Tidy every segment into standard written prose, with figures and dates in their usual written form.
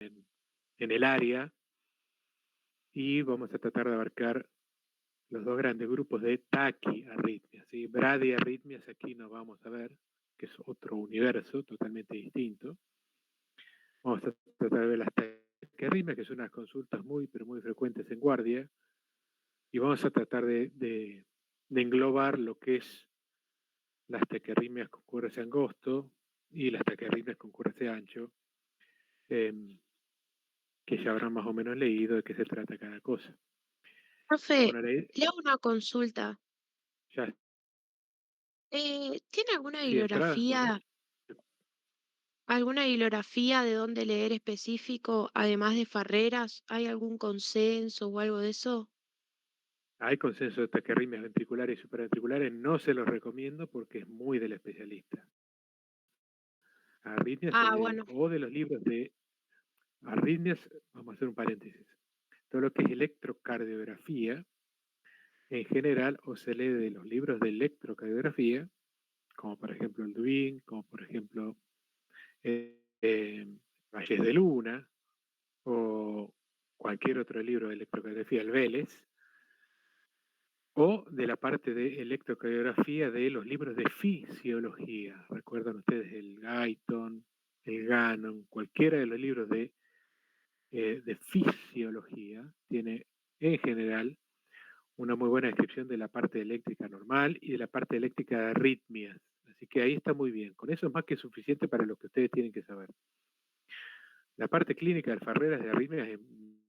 en el área, y vamos a tratar de abarcar los dos grandes grupos de taquiarritmias. ¿Sí? Bradiarritmias aquí no vamos a ver, que es otro universo totalmente distinto. Vamos a tratar de ver las taquiarritmias, que son unas consultas muy, pero muy frecuentes en guardia, y vamos a tratar de englobar lo que es las taquiarritmias con QRS angosto y las taquiarritmias con QRS ancho, que ya habrán más o menos leído de qué se trata cada cosa. Profe, Bueno, le hago una consulta. ya, ¿Tiene alguna sí, de entrada, bibliografía de dónde leer específico, además de Farreras? ¿Hay algún consenso o algo de eso? hay consenso de taquiarritmias ventriculares y supraventriculares, no se los recomiendo porque es muy del especialista. Arritmias Ah, bueno. o de los libros de arritmias, vamos a hacer un paréntesis. Todo lo que es electrocardiografía, en general, o se lee de los libros de electrocardiografía, como por ejemplo el Dubin, como por ejemplo Valles de Luna, o cualquier otro libro de electrocardiografía, el Vélez, o de la parte de electrocardiografía de los libros de fisiología. Recuerdan ustedes el Guyton, el Gannon, cualquiera de los libros de fisiología tiene en general una muy buena descripción de la parte eléctrica normal y de la parte eléctrica de arritmias. Así que ahí está muy bien. Con eso es más que suficiente para lo que ustedes tienen que saber. La parte clínica de Farreras de arritmias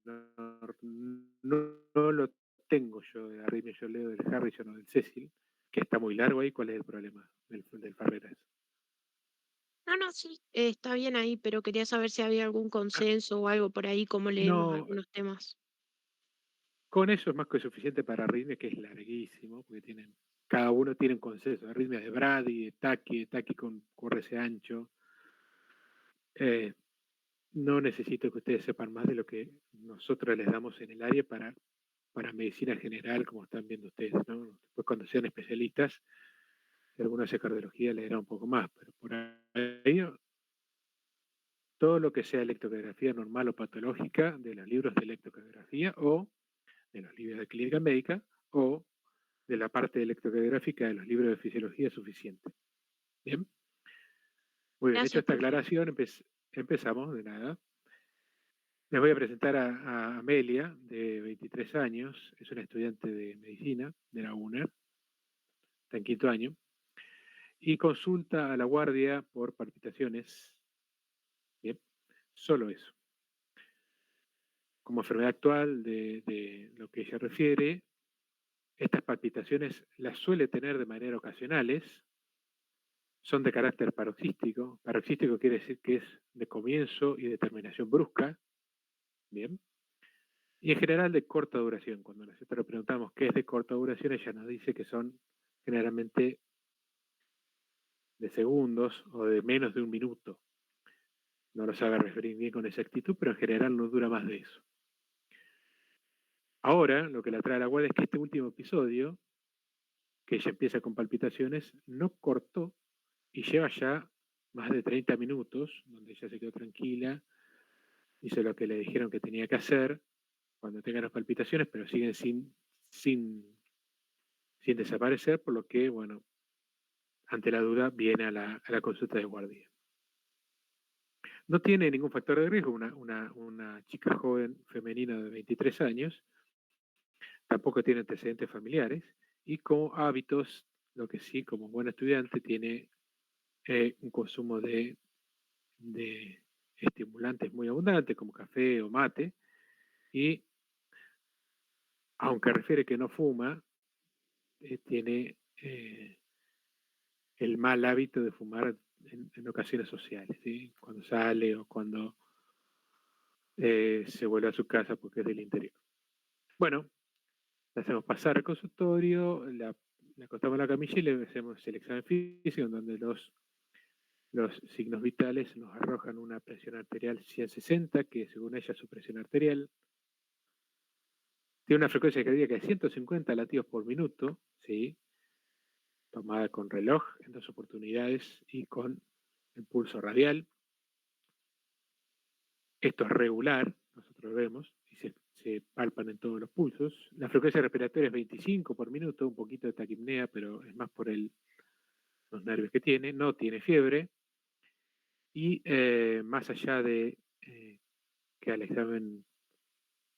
no lo tengo yo de arritmias, yo leo del Harrison o del Cecil, que está muy largo ahí. ¿Cuál es el problema del Farreras? No, no, sí, está bien ahí, pero quería saber si había algún Ah, consenso o algo por ahí, cómo leemos no, algunos temas. con eso es más que suficiente para arritmias, que es larguísimo, porque cada uno tiene un consenso. Arritmias de Brady, de Taki con QRS ancho. Eh, no necesito que ustedes sepan más de lo que nosotros les damos en el área para medicina general, como están viendo ustedes, ¿no? Después cuando sean especialistas, si alguno hace cardiología le dará un poco más, pero por ahí todo lo que sea electrocardiografía normal o patológica de los libros de electrocardiografía o de los libros de clínica médica o de la parte electrocardiográfica de los libros de fisiología es suficiente. Bien, muy bien, hecho Gracias, esta profe. aclaración, empezamos de nada. Les voy a presentar a Amelia, de 23 años, es una estudiante de medicina de la UNER, está en quinto año, y consulta a la guardia por palpitaciones. Bien, solo eso. Como enfermedad actual de lo que ella refiere, estas palpitaciones las suele tener de manera ocasionales, son de carácter paroxístico. Paroxístico quiere decir que es de comienzo y de terminación brusca. Bien. Y en general de corta duración. Cuando nosotros le preguntamos qué es de corta duración, ella nos dice que son generalmente de segundos o de menos de un minuto. No lo sabe referir bien con exactitud, pero en general no dura más de eso. Ahora, lo que la trae a la guardia es que este último episodio, que ella empieza con palpitaciones, no cortó y lleva ya más de 30 minutos, donde ella se quedó tranquila, hizo lo que le dijeron que tenía que hacer cuando tengan las palpitaciones, pero siguen sin desaparecer, por lo que, bueno, ante la duda viene a la consulta de guardia. No tiene ningún factor de riesgo, una chica joven femenina de 23 años, tampoco tiene antecedentes familiares y como hábitos, lo que sí, como buen estudiante, tiene un consumo de estimulantes muy abundante, como café o mate, y aunque refiere que no fuma, tiene el mal hábito de fumar en ocasiones sociales, ¿sí? Cuando sale o cuando se vuelve a su casa porque es del interior. Bueno, le hacemos pasar al consultorio, la acostamos en la camilla y le hacemos el examen físico, en donde los signos vitales nos arrojan una presión arterial 160, que según ella es su presión arterial. Tiene una frecuencia cardíaca de 150 latidos por minuto, ¿sí? Tomada con reloj en dos oportunidades y con el pulso radial. Esto es regular, nosotros vemos, y se palpan en todos los pulsos. La frecuencia respiratoria es 25 por minuto, un poquito de taquipnea, pero es más por los nervios que tiene. No tiene fiebre. Y más allá de que al examen,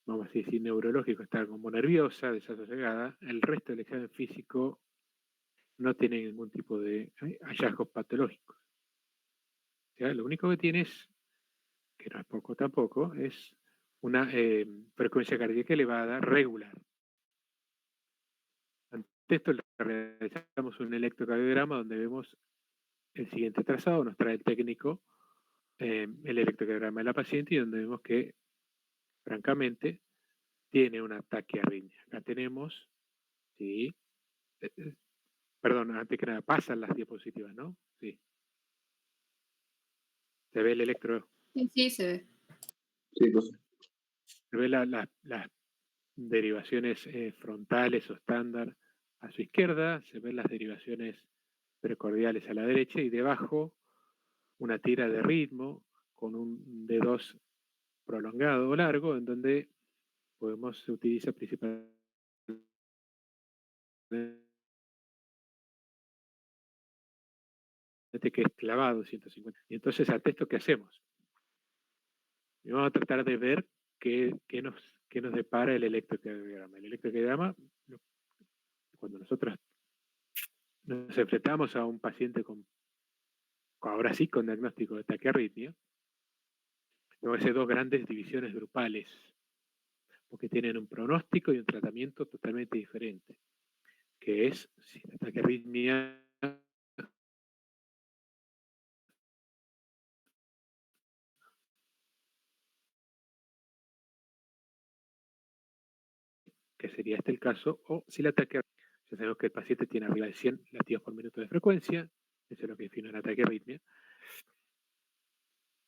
vamos a decir, neurológico está como nerviosa, desasosegada, el resto del examen físico no tiene ningún tipo de hallazgos patológicos. O sea, lo único que tiene es, que no es poco tampoco, es una frecuencia cardíaca elevada regular. Ante esto realizamos un electrocardiograma donde vemos el siguiente trazado, nos trae el técnico el electrocardiograma de la paciente y donde vemos que, francamente, tiene un ataque arritmia. Acá tenemos, sí, perdón, antes que nada, pasan las diapositivas, ¿no? Sí. Se ve el electro. Sí, sí, se ve. Sí, pues. Se ve las derivaciones frontales o estándar a su izquierda, se ven las derivaciones precordiales a la derecha y debajo una tira de ritmo con un D2 prolongado o largo en donde se utiliza principalmente que es clavado 150. Y entonces, ante esto, ¿qué hacemos? Y vamos a tratar de ver qué nos depara el electrocardiograma. El electrocardiograma, cuando nosotros nos enfrentamos a un paciente ahora sí con diagnóstico de taquiarritmia, tenemos que hacer dos grandes divisiones grupales, porque tienen un pronóstico y un tratamiento totalmente diferente, que es si la taquiarritmia que sería este el caso, o si la taquiarritmia, ya sabemos que el paciente tiene arriba de 100 latidos por minuto de frecuencia, eso es lo que define la taquiarritmia,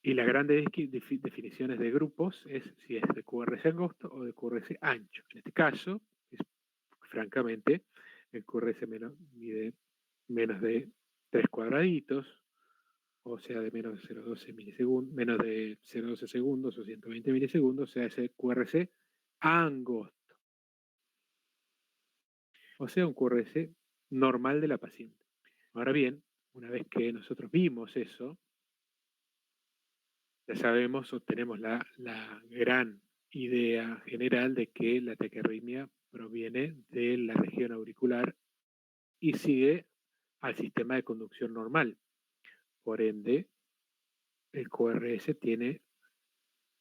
y las grandes definiciones de grupos es si es de QRS angosto o de QRS ancho. En este caso, francamente, el QRS mide menos de 3 cuadraditos, o sea, de menos de 0,12 milisegundos, menos de 0,12 segundos o 120 milisegundos, o sea, ese QRS angosto. O sea, un QRS normal de la paciente. Ahora bien, una vez que nosotros vimos eso, ya sabemos o tenemos la gran idea general de que la taquiarritmia proviene de la región auricular y sigue al sistema de conducción normal. Por ende, el QRS tiene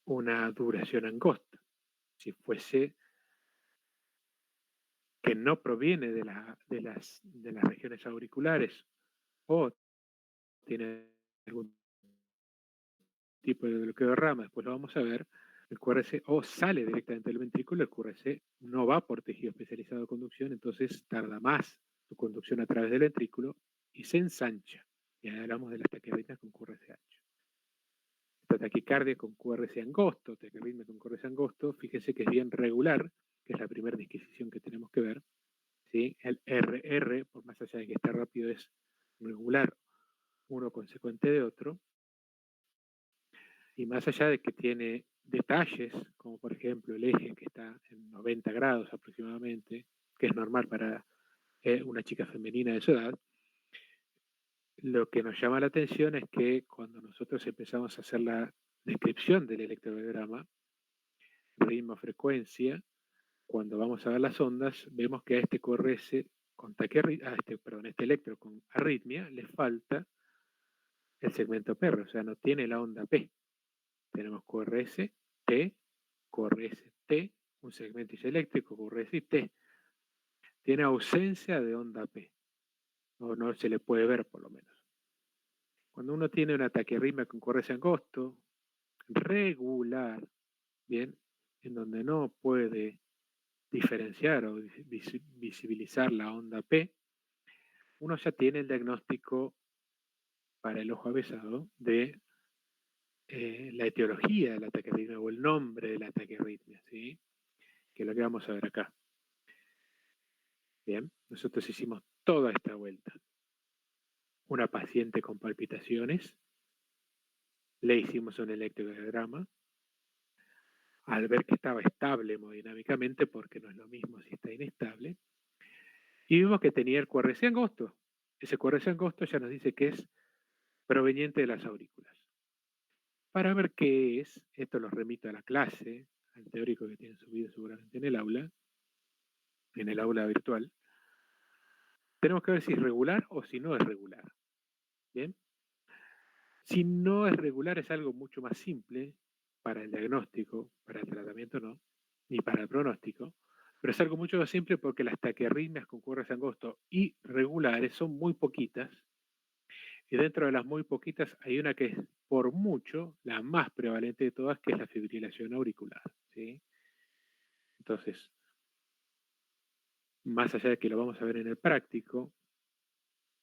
una duración angosta. Si fuese que no proviene de las regiones auriculares o tiene algún tipo de bloqueo de rama, después lo vamos a ver, el QRS o sale directamente del ventrículo, el QRS no va por tejido especializado de conducción, entonces tarda más su conducción a través del ventrículo y se ensancha. Y ahí hablamos de las taquiarritmias con QRS ancho. Esta taquicardia con QRS angosto, taquiarritmia con QRS angosto, fíjese que es bien regular, que es la primera disquisición que tenemos que ver. ¿Sí? El RR, por más allá de que está rápido, es regular, uno consecuente de otro. Y más allá de que tiene detalles, como por ejemplo el eje que está en 90 grados aproximadamente, que es normal para una chica femenina de su edad, lo que nos llama la atención es que cuando nosotros empezamos a hacer la descripción del electrocardiograma, ritmo, frecuencia, cuando vamos a ver las ondas, vemos que a este QRS con este electro con arritmia le falta el segmento PR, o sea, no tiene la onda P. Tenemos QRS, T, QRS, T, un segmento iseléctrico, QRS y T. Tiene ausencia de onda P, o no se le puede ver por lo menos. Cuando uno tiene una taquiarritmia con QRS angosto, regular, bien, en donde no puede diferenciar o visibilizar la onda P, uno ya tiene el diagnóstico para el ojo avesado de la etiología de la taquiarritmia o el nombre de la taquiarritmia, ¿sí? Que es lo que vamos a ver acá. Bien, nosotros hicimos toda esta vuelta. Una paciente con palpitaciones, le hicimos un electrocardiograma, al ver que estaba estable hemodinámicamente, porque no es lo mismo si está inestable, y vimos que tenía el QRS angosto. Ese QRS angosto ya nos dice que es proveniente de las aurículas. Para ver qué es, esto los remito a la clase, al teórico que tienen subido seguramente en el aula virtual, tenemos que ver si es regular o si no es regular. ¿Bien? Si no es regular es algo mucho más simple para el diagnóstico, para el tratamiento no, ni para el pronóstico, pero es algo mucho más simple porque las taquiarritmias con QRS angosto y regulares son muy poquitas, y dentro de las muy poquitas hay una que es por mucho la más prevalente de todas, que es la fibrilación auricular. ¿Sí? Entonces, más allá de que lo vamos a ver en el práctico,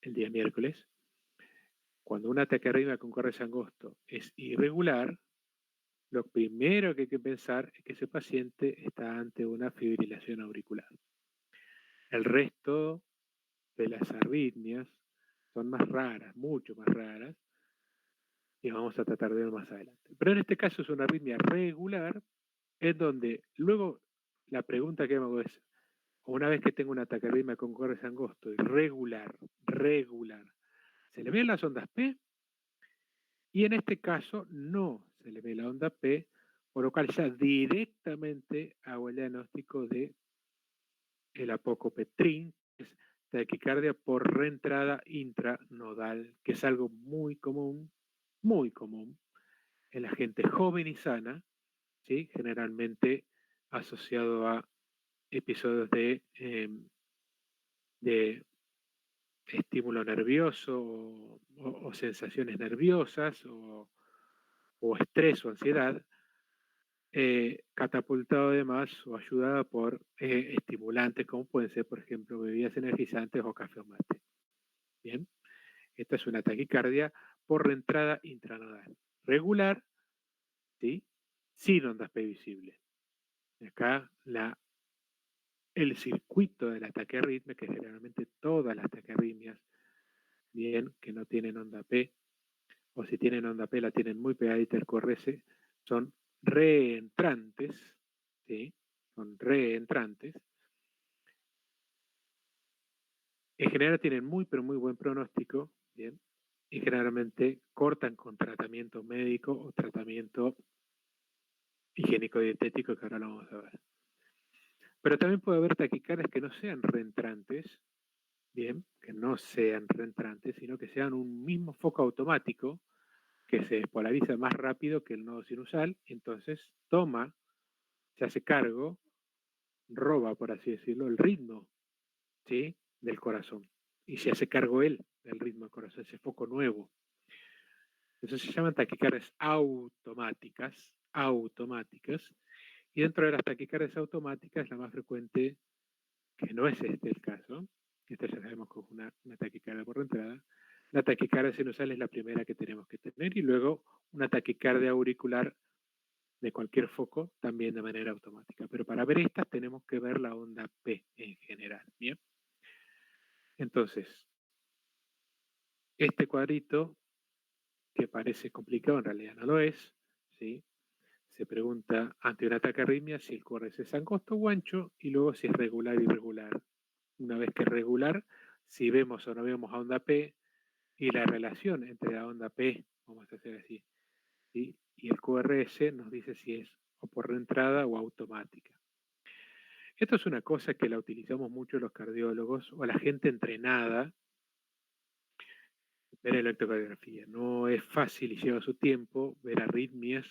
el día miércoles, cuando una taquiarritmia con QRS angosto es irregular, lo primero que hay que pensar es que ese paciente está ante una fibrilación auricular. El resto de las arritmias son más raras, mucho más raras, y vamos a tratar de ver más adelante. Pero en este caso es una arritmia regular, en donde luego la pregunta que me hago es, una vez que tengo una taquiarritmia con QRS angosto y regular, ¿se le ven las ondas P? Y en este caso no se le ve la onda P, por lo cual ya directamente hago el diagnóstico de el apocopetrin, que es taquicardia por reentrada intranodal, que es algo muy común en la gente joven y sana, ¿sí? Generalmente asociado a episodios de estímulo nervioso o sensaciones nerviosas o estrés o ansiedad, catapultado además o ayudada por estimulantes como pueden ser, por ejemplo, bebidas energizantes o café o mate. Bien, esta es una taquicardia por reentrada intranodal. Regular, ¿sí? Sin ondas P visibles. Acá el circuito de la taquiarritmia, que generalmente todas las taquiarritmias, bien, que no tienen onda P, o si tienen onda P la tienen muy pegadita al QRS, son reentrantes, ¿sí? Son reentrantes. En general tienen pero muy buen pronóstico, ¿bien? Y generalmente cortan con tratamiento médico o tratamiento higiénico-dietético, que ahora lo vamos a ver. Pero también puede haber taquicardias que no sean reentrantes, bien, que no sean reentrantes, sino que sean un mismo foco automático que se despolariza más rápido que el nodo sinusal, entonces se hace cargo, roba, por así decirlo, el ritmo, ¿sí? Del corazón. Y se hace cargo él del ritmo del corazón, ese foco nuevo. Eso se llaman taquicardias automáticas, y dentro de las taquicardias automáticas, la más frecuente, que no es este el caso, esta ya sabemos que es una taquicardia por entrada, la taquicardia sinusal es la primera que tenemos que tener, y luego una taquicardia auricular de cualquier foco, también de manera automática. Pero para ver estas tenemos que ver la onda P en general, ¿bien? Entonces, este cuadrito, que parece complicado, en realidad no lo es, ¿sí? Se pregunta ante una taquiarritmia si el QRS es angosto o ancho, y luego si es regular o irregular. Una vez que es regular, si vemos o no vemos a onda P, y la relación entre la onda P, vamos a hacer así, ¿sí? Y el QRS nos dice si es o por reentrada o automática. Esto es una cosa que la utilizamos mucho los cardiólogos o la gente entrenada, ver electrocardiografía. No es fácil y lleva su tiempo ver arritmias,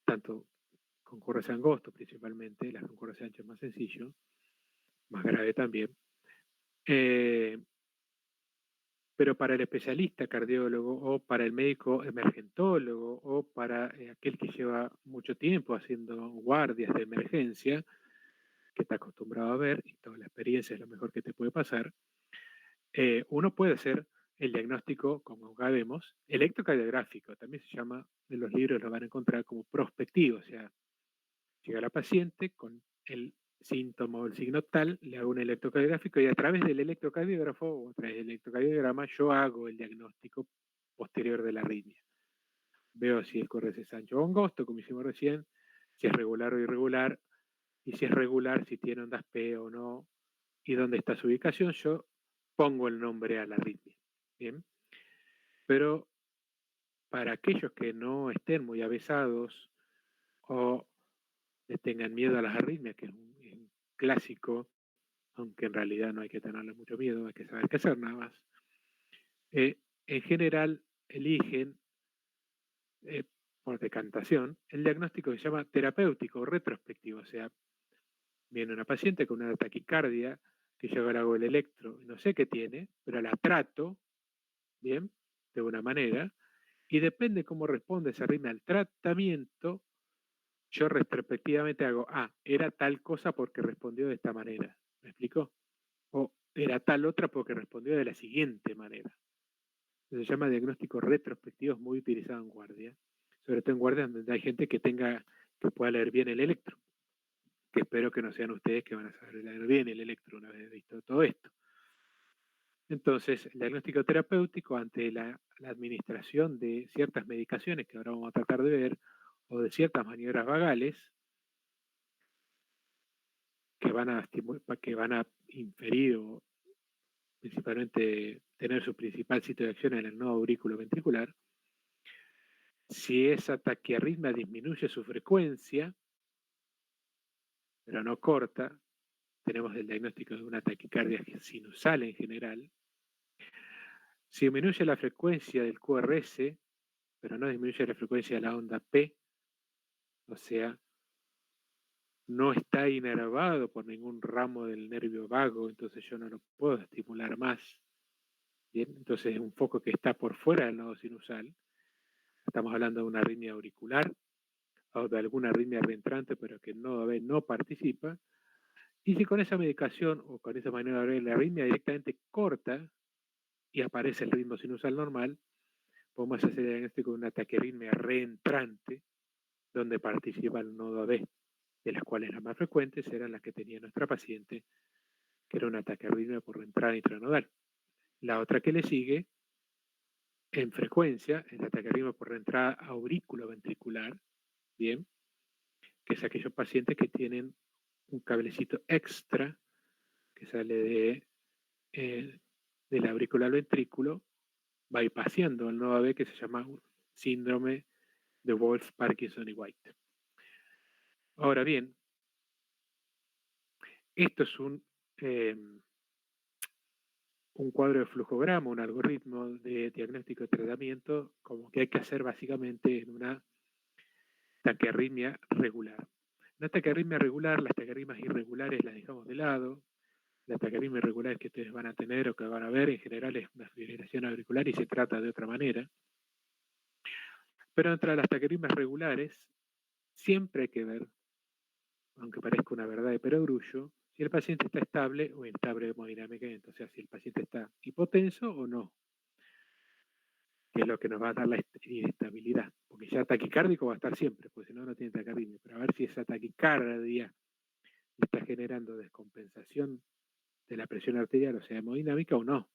tanto con QRS angosto principalmente, las con QRS ancho es más sencillo, más grave también. Pero para el especialista cardiólogo o para el médico emergentólogo o para aquel que lleva mucho tiempo haciendo guardias de emergencia, que está acostumbrado a ver, y toda la experiencia es lo mejor que te puede pasar, uno puede hacer el diagnóstico, como acá vemos, electrocardiográfico, también se llama, en los libros lo van a encontrar como prospectivo, o sea, llega la paciente con el síntoma o el signo tal, le hago un electrocardiográfico y a través del electrocardiógrafo o a través del electrocardiograma yo hago el diagnóstico posterior de la arritmia. Veo si el QRS es ancho o angosto, como hicimos recién, si es regular o irregular, y si es regular, si tiene ondas P o no, y dónde está su ubicación, yo pongo el nombre a la arritmia. Bien, pero para aquellos que no estén muy avesados o le tengan miedo a las arritmias, que es un clásico, aunque en realidad no hay que tenerle mucho miedo, hay que saber qué hacer nada más. En general eligen, por decantación, el diagnóstico que se llama terapéutico o retrospectivo, o sea, viene una paciente con una taquicardia, que yo hago el electro, no sé qué tiene, pero la trato, bien, de una manera, y depende cómo responde esa arritmia al tratamiento, yo retrospectivamente hago, era tal cosa porque respondió de esta manera, ¿me explico? O era tal otra porque respondió de la siguiente manera. Se llama diagnóstico retrospectivo, es muy utilizado en guardia, sobre todo en guardia donde hay gente que pueda leer bien el electro, que espero que no sean ustedes que van a saber leer bien el electro una vez visto todo esto. Entonces, el diagnóstico terapéutico ante la administración de ciertas medicaciones que ahora vamos a tratar de ver, o de ciertas maniobras vagales, que van a inferir o principalmente tener su principal sitio de acción en el nodo aurículo ventricular, si esa taquiarritmia disminuye su frecuencia, pero no corta, tenemos el diagnóstico de una taquicardia sinusal en general. Si disminuye la frecuencia del QRS, pero no disminuye la frecuencia de la onda P, o sea, no está inervado por ningún ramo del nervio vago, entonces yo no lo puedo estimular más. Bien, entonces es un foco que está por fuera del nodo sinusal. Estamos hablando de una arritmia auricular o de alguna arritmia reentrante, pero que el nodo B no participa. Y si con esa medicación o con esa manera de ver la arritmia directamente corta y aparece el ritmo sinusal normal, podemos hacer el diagnóstico de una taquiarritmia reentrante, donde participa el nodo B, de las cuales las más frecuentes eran las que tenía nuestra paciente, que era una taquiarritmia por reentrada intranodal. La otra que le sigue, en frecuencia, es la taquiarritmia por reentrada aurículo-ventricular, bien, que es aquellos pacientes que tienen un cablecito extra que sale del auricular al ventrículo, bypassando el nodo B, que se llama síndrome de Wolff, Parkinson y White. Ahora bien, esto es un cuadro de flujograma, un algoritmo de diagnóstico y tratamiento, como que hay que hacer básicamente en una taquiarritmia regular. Una taquiarritmia regular, las taquiarritmias irregulares las dejamos de lado. La taquiarritmia irregular que ustedes van a tener o que van a ver en general es una fibrilación auricular y se trata de otra manera. Pero entre las taquiarritmias regulares siempre hay que ver, aunque parezca una verdad de perogrullo, si el paciente está estable o inestable hemodinámicamente, o sea, si el paciente está hipotenso o no, que es lo que nos va a dar la inestabilidad, porque ya taquicárdico va a estar siempre, porque si no, no tiene taquiarritmia, pero a ver si esa taquicardia está generando descompensación de la presión arterial, o sea, hemodinámica o no.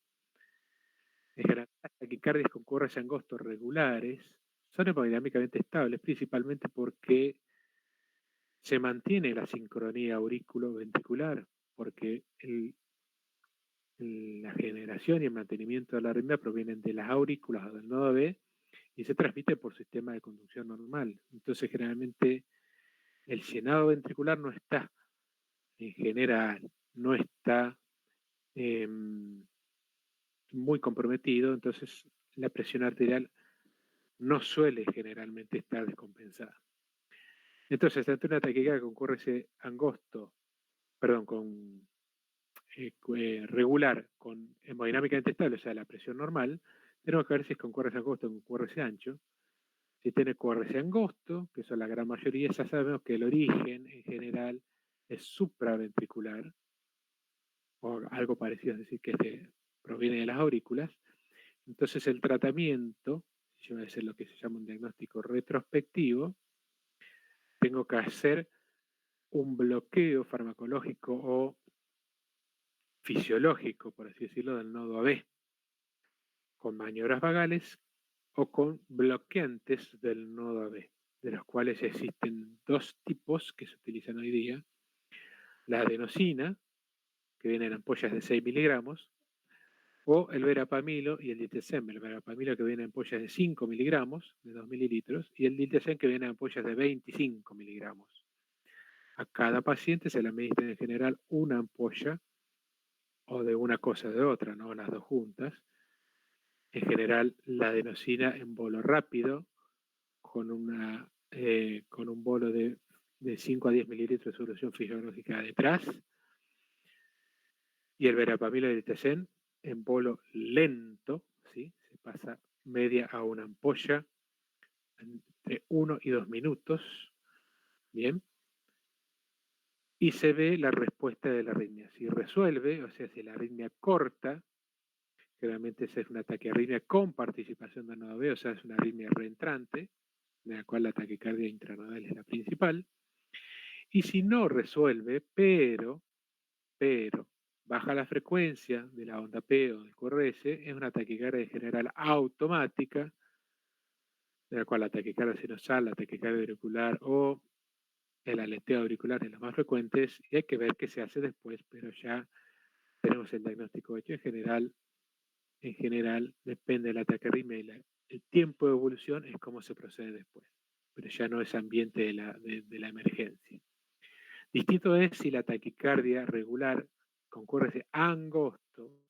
En general, las taquicardias con QRS angostos regulares son hemodinámicamente estables, principalmente porque se mantiene la sincronía aurículo-ventricular, porque la generación y el mantenimiento de la arritmia provienen de las aurículas o del nodo B y se transmite por sistema de conducción normal. Entonces, generalmente, el llenado ventricular no está, en general, no está muy comprometido, entonces la presión arterial no suele generalmente estar descompensada. Entonces, ante una taquicardia con QRS angosto, perdón, con regular, con hemodinámicamente estable, o sea, la presión normal, tenemos que ver si es con QRS angosto o con QRS ancho. Si tiene QRS angosto, que son la gran mayoría, ya sabemos que el origen en general es supraventricular, o algo parecido, es decir, que proviene de las aurículas. Entonces el tratamiento, yo voy a hacer lo que se llama un diagnóstico retrospectivo, tengo que hacer un bloqueo farmacológico o fisiológico, por así decirlo, del nodo AB, con maniobras vagales o con bloqueantes del nodo AB, de los cuales existen dos tipos nuevos que se utilizan hoy día, la adenosina, que viene en ampollas de 6 miligramos, o el verapamilo y el diltiazem. El verapamilo que viene en ampollas de 5 miligramos, de 2 mililitros, y el diltiazem que viene en ampollas de 25 miligramos. A cada paciente se le administra en general una ampolla o de una cosa o de otra, no las dos juntas. En general, la adenosina en bolo rápido, con un bolo de 5 a 10 mililitros de solución fisiológica detrás, y el verapamilo y el diltiazem en bolo lento, ¿sí? Se pasa media a una ampolla entre 1 y 2 minutos, ¿bien? Y se ve la respuesta de la arritmia. Si resuelve, o sea, si la arritmia corta, generalmente ese es una taquiarritmia con participación de nodo B, o sea, es una arritmia reentrante, de la cual la taquicardia intranodal es la principal. Y si no resuelve, pero baja la frecuencia de la onda P o del QRS, es una taquicardia general automática, de la cual la taquicardia sinusal, la taquicardia auricular o el aleteo auricular es los más frecuentes, y hay que ver qué se hace después, pero ya tenemos el diagnóstico hecho. En general depende de la taquiarritmia y el tiempo de evolución es cómo se procede después, pero ya no es ambiente de la emergencia. Distinto es si la taquicardia regular con QRS angosto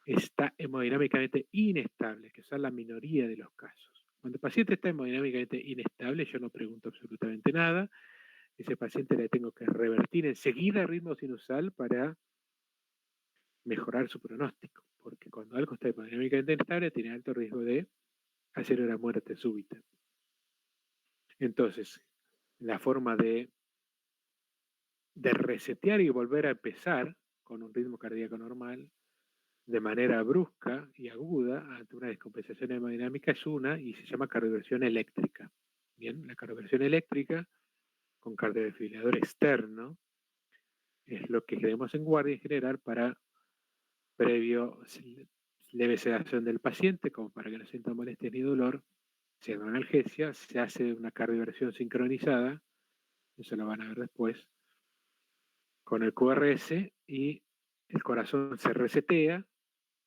está hemodinámicamente inestable, que son la minoría de los casos. Cuando el paciente está hemodinámicamente inestable, yo no pregunto absolutamente nada. Ese paciente le tengo que revertir enseguida el ritmo sinusal para mejorar su pronóstico, porque cuando algo está hemodinámicamente inestable tiene alto riesgo de hacer una muerte súbita. Entonces, la forma de resetear y volver a empezar con un ritmo cardíaco normal de manera brusca y aguda ante una descompensación hemodinámica es una, y se llama cardioversión eléctrica. Bien, la cardioversión eléctrica con cardiodefibrilador externo es lo que queremos en guardia en general para previo leve sedación del paciente, como para que no sienta molestia ni dolor, se da analgesia, se hace una cardioversión sincronizada, eso lo van a ver después, con el QRS, y el corazón se resetea,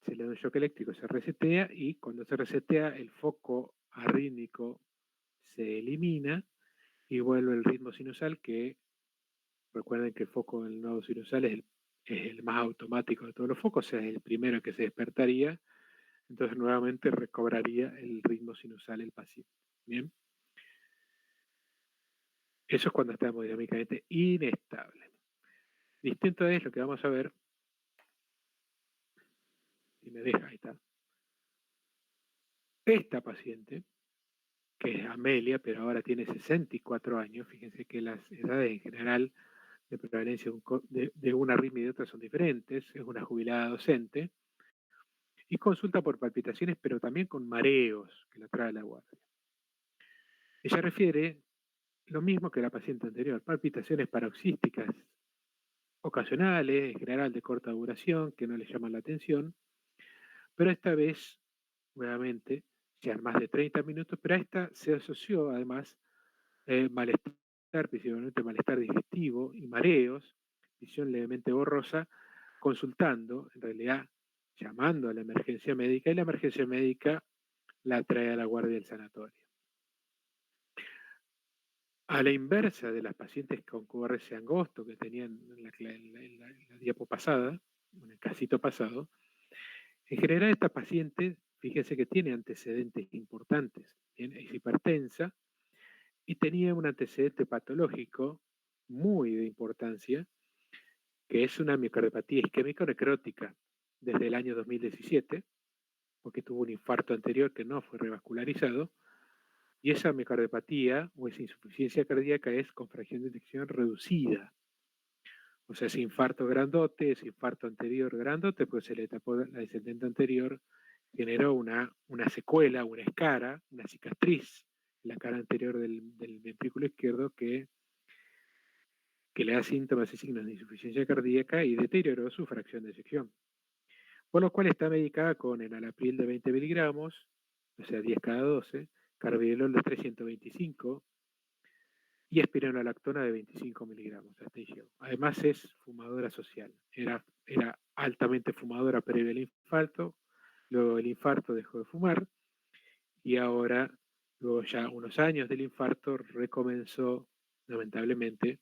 se le da un shock eléctrico, se resetea, y cuando se resetea el foco arrítmico se elimina y vuelve el ritmo sinusal, que recuerden que el foco del nodo sinusal es el más automático de todos los focos, o sea, es el primero que se despertaría, entonces nuevamente recobraría el ritmo sinusal el paciente. Bien, eso es cuando está hemodinámicamente inestable. Distinto es lo que vamos a ver, si me deja, ahí está, esta paciente, que es Amelia, pero ahora tiene 64 años, fíjense que las edades en general de prevalencia de una arritmia y de otra son diferentes, es una jubilada docente, y consulta por palpitaciones, pero también con mareos que la trae a la guardia. Ella refiere lo mismo que la paciente anterior, palpitaciones paroxísticas ocasionales, en general de corta duración, que no le llaman la atención, pero esta vez, nuevamente, sean más de 30 minutos, pero a esta se asoció además malestar, principalmente malestar digestivo y mareos, visión levemente borrosa, consultando, en realidad llamando a la emergencia médica, y la emergencia médica la trae a la guardia del sanatorio. A la inversa de las pacientes con QRS angosto que tenían en la diapo pasada, en el casito pasado, en general esta paciente, fíjense que tiene antecedentes importantes, es hipertensa y tenía un antecedente patológico muy de importancia, que es una miocardiopatía isquémica necrótica desde el año 2017, porque tuvo un infarto anterior que no fue revascularizado, y esa miocardiopatía o esa insuficiencia cardíaca es con fracción de eyección reducida. O sea, ese infarto grandote, ese infarto anterior grandote, pues se le tapó la descendente anterior, generó una secuela, una escara, una cicatriz en la cara anterior del ventrículo izquierdo que le da síntomas y signos de insuficiencia cardíaca y deterioró su fracción de eyección. Por lo cual está medicada con enalapril de 20 miligramos, o sea, 10 cada 12, carvedilol de 325, y espironolactona de 25 miligramos. Hasta ahí llegó. Además es fumadora social. Era altamente fumadora previo al infarto, luego del infarto dejó de fumar y ahora, luego ya unos años del infarto, recomenzó lamentablemente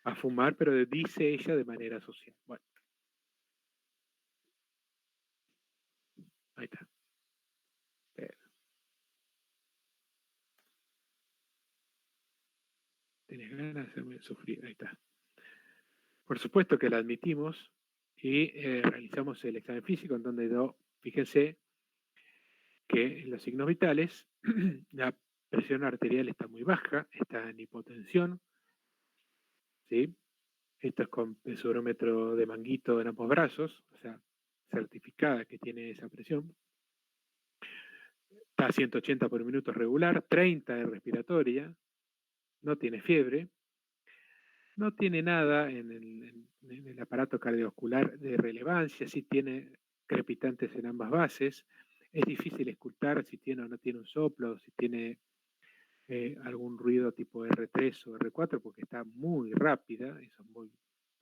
a fumar, pero dice ella de manera social. Bueno, ahí está. Tienes ganas de hacerme sufrir, ahí está. Por supuesto que la admitimos y realizamos el examen físico en donde fíjense que en los signos vitales la presión arterial está muy baja, está en hipotensión, ¿sí? Esto es con pesorómetro de manguito en ambos brazos, o sea, certificada que tiene esa presión. Está a 180 por minuto regular, 30 de respiratoria, no tiene fiebre, no tiene nada en el aparato cardiovascular de relevancia, sí tiene crepitantes en ambas bases, es difícil escuchar si tiene o no tiene un soplo, si tiene algún ruido tipo R3 o R4, porque está muy rápida, eso es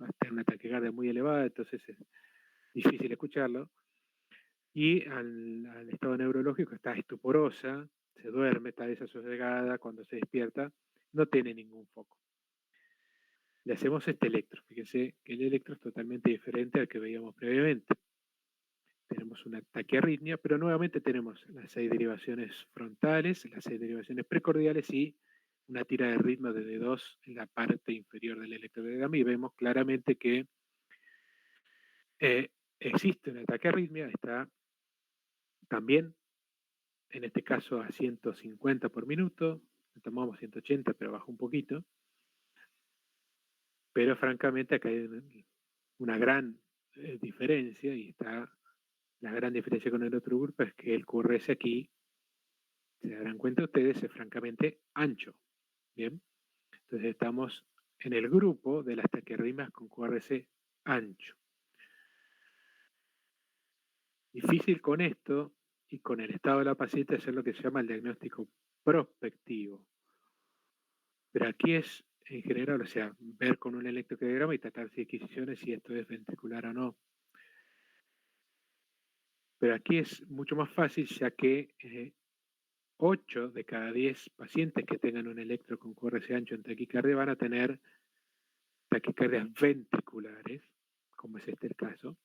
va a tener una taquicardia muy elevada, entonces es difícil escucharlo. Y al estado neurológico está estuporosa, se duerme, está desasosegada, cuando se despierta no tiene ningún foco. Le hacemos este electro. Fíjense que el electro es totalmente diferente al que veíamos previamente. Tenemos una taquiarritmia, pero nuevamente tenemos las 6 derivaciones frontales, las 6 derivaciones precordiales y una tira de ritmo de D2 en la parte inferior del electrocardiograma y vemos claramente que existe una taquiarritmia, está también, en este caso, a 150 por minuto, tomamos 180, pero baja un poquito, pero francamente acá hay una gran diferencia y está la gran diferencia con el otro grupo es que el QRS aquí, se darán cuenta ustedes, es francamente ancho. Bien, entonces estamos en el grupo de las taquiarritmias con QRS ancho. Difícil con esto y con el estado de la paciente hacer lo que se llama el diagnóstico prospectivo. Pero aquí es en general, o sea, ver con un electrocardiograma y tratar de adquisiciones si esto es ventricular o no. Pero aquí es mucho más fácil ya que 8 de cada 10 pacientes que tengan un electro con QRS ancho en taquicardia van a tener taquicardias ventriculares, como es este el caso,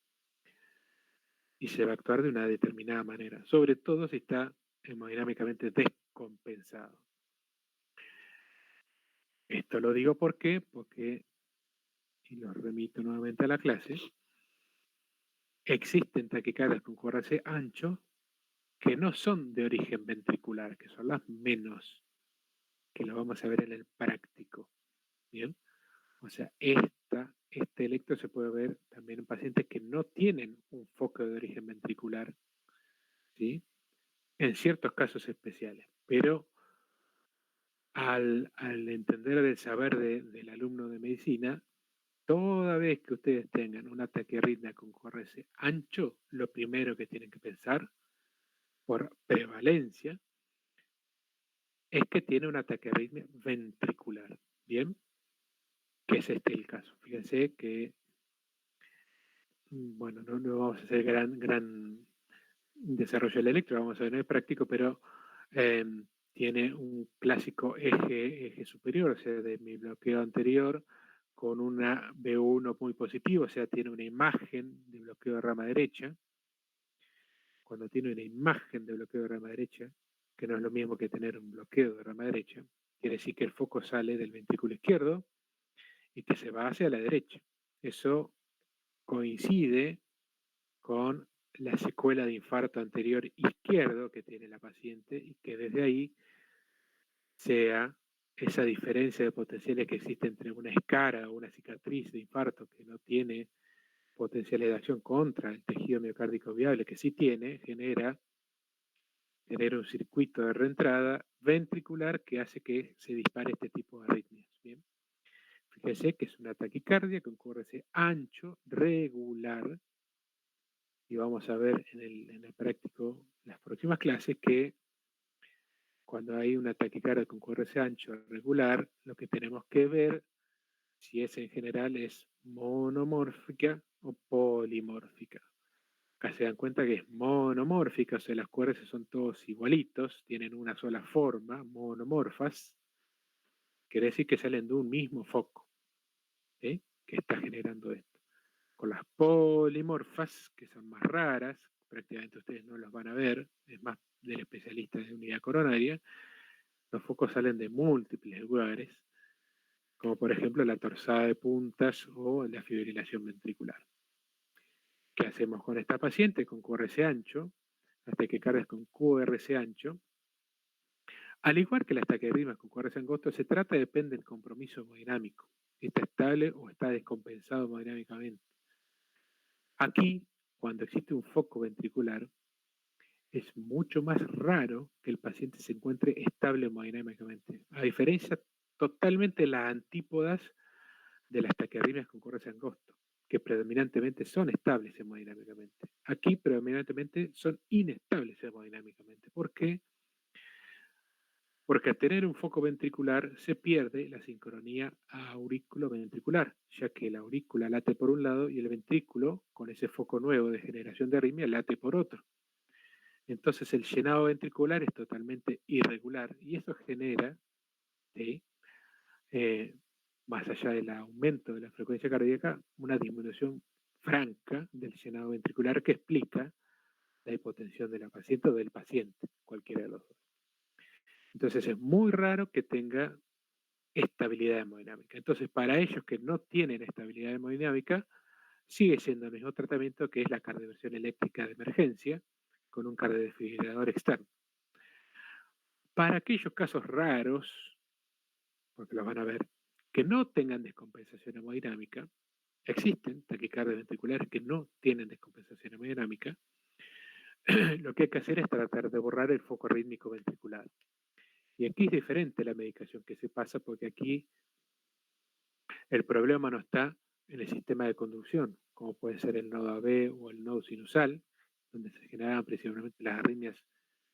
y se va a actuar de una determinada manera, sobre todo si está hemodinámicamente descompensado. Esto lo digo porque, y los remito nuevamente a la clase, existen taquicardias con QRS ancho que no son de origen ventricular, que son las menos, que lo vamos a ver en el práctico. ¿Bien? O sea, este electro se puede ver también en pacientes que no tienen un foco de origen ventricular, ¿sí? En ciertos casos especiales. Pero al entender del saber del alumno de medicina, toda vez que ustedes tengan una taquiarritmia con QRS ancho, lo primero que tienen que pensar, por prevalencia, es que tiene una taquiarritmia ventricular. ¿Bien? Que es este el caso. Fíjense que, bueno, no vamos a hacer gran desarrollo del electro, vamos a ver en el práctico, pero tiene un clásico eje superior, o sea, de mi bloqueo anterior, con una B1 muy positiva, o sea, tiene una imagen de bloqueo de rama derecha. Cuando tiene una imagen de bloqueo de rama derecha, que no es lo mismo que tener un bloqueo de rama derecha, quiere decir que el foco sale del ventrículo izquierdo y que se va hacia la derecha. Eso coincide con la secuela de infarto anterior izquierdo que tiene la paciente y que desde ahí sea esa diferencia de potenciales que existe entre una escara o una cicatriz de infarto que no tiene potenciales de acción contra el tejido miocárdico viable, que sí tiene, genera un circuito de reentrada ventricular que hace que se dispare este tipo de arritmias. ¿Bien? Fíjese que es una taquicardia con QRS ancho, regular, y vamos a ver en el práctico las próximas clases que cuando hay una taquicardia con QRS ancho regular, lo que tenemos que ver si es en general es monomórfica o polimórfica. Acá se dan cuenta que es monomórfica, o sea, las QRS son todos igualitos, tienen una sola forma, monomorfas, quiere decir que salen de un mismo foco, ¿sí? Que está generando esto. Con las polimorfas, que son más raras, prácticamente ustedes no las van a ver, es más del especialista de unidad coronaria, los focos salen de múltiples lugares, como por ejemplo la torsada de puntas o la fibrilación ventricular. ¿Qué hacemos con esta paciente? Con QRS ancho, hasta que cargues con QRS ancho. Al igual que las taquiarritmias con QRS angosto, se trata depende del compromiso hemodinámico. ¿Está estable o está descompensado hemodinámicamente? Aquí, cuando existe un foco ventricular, es mucho más raro que el paciente se encuentre estable hemodinámicamente. A diferencia totalmente de las antípodas de las taquiarritmias con QRS angosto, que predominantemente son estables hemodinámicamente. Aquí predominantemente son inestables hemodinámicamente. ¿Por qué? Porque al tener un foco ventricular se pierde la sincronía aurículo-ventricular, ya que la aurícula late por un lado y el ventrículo, con ese foco nuevo de generación de arritmia, late por otro. Entonces el llenado ventricular es totalmente irregular y eso genera, ¿sí? Más allá del aumento de la frecuencia cardíaca, una disminución franca del llenado ventricular que explica la hipotensión de la paciente o del paciente, cualquiera de los dos. Entonces es muy raro que tenga estabilidad hemodinámica. Entonces, para ellos que no tienen estabilidad hemodinámica, sigue siendo el mismo tratamiento que es la cardioversión eléctrica de emergencia con un cardiodesfibrilador externo. Para aquellos casos raros, porque los van a ver, que no tengan descompensación hemodinámica, existen taquicardias ventriculares que no tienen descompensación hemodinámica, lo que hay que hacer es tratar de borrar el foco rítmico ventricular. Y aquí es diferente la medicación que se pasa porque aquí el problema no está en el sistema de conducción, como puede ser el nodo AB o el nodo sinusal, donde se generan principalmente las arritmias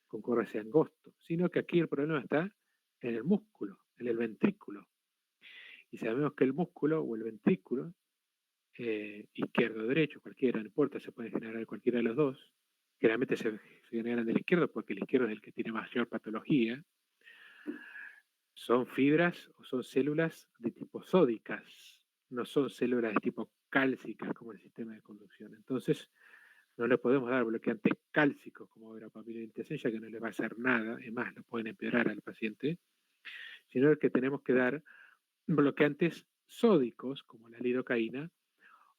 con QRS angosto, sino que aquí el problema está en el músculo, en el ventrículo. Y sabemos que el músculo o el ventrículo, izquierdo o derecho, cualquiera, no importa, se puede generar cualquiera de los dos, generalmente se generan del izquierdo porque el izquierdo es el que tiene mayor patología, son fibras o son células de tipo sódicas, no son células de tipo cálcicas como el sistema de conducción. Entonces, no le podemos dar bloqueantes cálcicos como verapamil ya que no le va a hacer nada, es más, lo pueden empeorar al paciente, sino que tenemos que dar bloqueantes sódicos como la lidocaína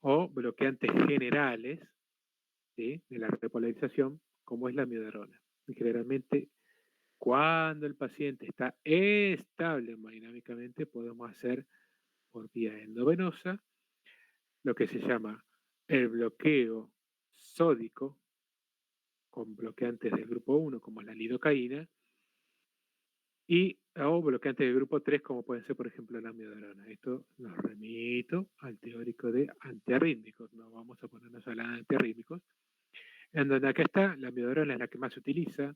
o bloqueantes generales, ¿sí?, de la repolarización como es la amiodarona. Y generalmente cuando el paciente está estable hemodinámicamente, podemos hacer por vía endovenosa lo que se llama el bloqueo sódico con bloqueantes del grupo 1 como la lidocaína y o bloqueantes del grupo 3 como pueden ser por ejemplo la amiodarona. Esto nos remito al teórico de antiarrítmicos, no vamos a ponernos a hablar de antiarrítmicos, en donde acá está, la amiodarona es la que más se utiliza,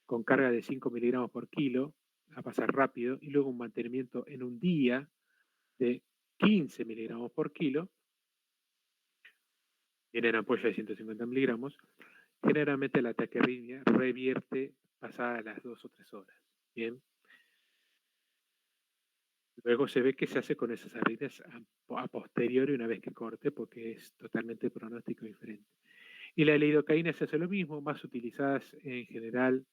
con carga de 5 miligramos por kilo, a pasar rápido, y luego un mantenimiento en un día de 15 miligramos por kilo, viene en ampolla de 150 miligramos, generalmente la taquiarritmia revierte pasada las 2 o 3 horas. Bien. Luego se ve que se hace con esas arritmias a posteriori una vez que corte, porque es totalmente pronóstico diferente. Y la lidocaína se hace lo mismo, más utilizadas en general